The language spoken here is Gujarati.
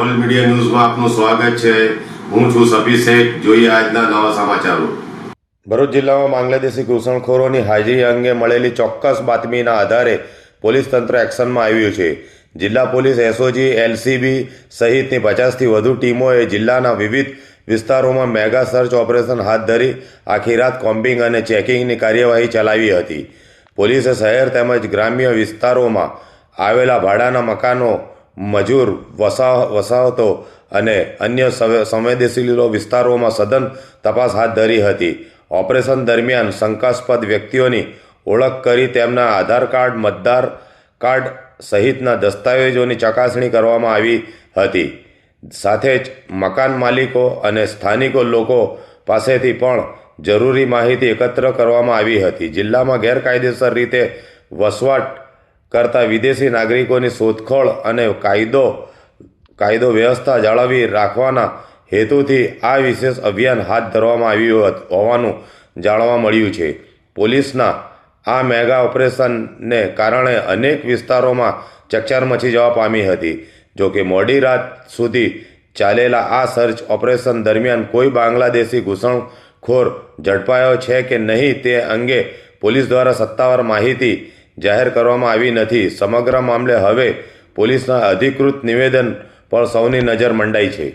ઓલ મીડિયા ન્યૂઝમાં આપનું સ્વાગત છે। હું છું સભી શેખ। જોઈએ આજના નવા સમાચારો। ભરૂચ જિલ્લામાં બાંગ્લાદેશી ઘૂસણખોરોની હાજરી અંગે મળેલી ચોક્કસ બાતમીના આધારે પોલીસ તંત્ર એક્શનમાં આવ્યું છે। જિલ્લા પોલીસ એસઓજી એલસીબી સહિતની 50થી વધુ ટીમોએ જિલ્લાના વિવિધ વિસ્તારોમાં મેગા સર્ચ ઓપરેશન હાથ ધરી આખી રાત કોમ્બિંગ અને ચેકિંગની કાર્યવાહી ચલાવી હતી। પોલીસે શહેર તેમજ ગ્રામ્ય વિસ્તારોમાં આવેલા ભાડાના મકાનો, મજૂર વસાહતો અને અન્ય સંવેદનશીલ વિસ્તારોમાં સઘન તપાસ હાથ ધરી હતી। ઓપરેશન દરમિયાન શંકાસ્પદ વ્યક્તિઓની ઓળખ કરી તેમના આધાર કાર્ડ, મતદાર કાર્ડ સહિતના દસ્તાવેજોની ચકાસણી કરવામાં આવી હતી। સાથે જ મકાન માલિકો અને સ્થાનિક લોકો પાસેથી પણ જરૂરી માહિતી એકત્ર કરવામાં આવી હતી। જિલ્લામાં ગેરકાયદેસર રીતે વસવાટ કરતા વિદેશી નાગરિકોની શોધખોળ અને કાયદો વ્યવસ્થા જાળવી રાખવાના હેતુથી આ વિશેષ અભિયાન હાથ ધરવામાં આવ્યું હોવાનું જાણવા મળ્યું છે। પોલીસના આ મેગા ઓપરેશનને કારણે અનેક વિસ્તારોમાં ચકચાર મચી જવા પામી હતી। જોકે મોડી રાત સુધી ચાલેલા આ સર્ચ ઓપરેશન દરમિયાન કોઈ બાંગ્લાદેશી ઘૂસણખોર ઝડપાયો છે કે નહીં તે અંગે પોલીસ દ્વારા સત્તાવાર માહિતી જાહેર કરવામાં આવી નથી। સમગ્ર મામલે હવે પોલીસના અધિકૃત નિવેદન પર સૌની નજર મંડાઈ છે।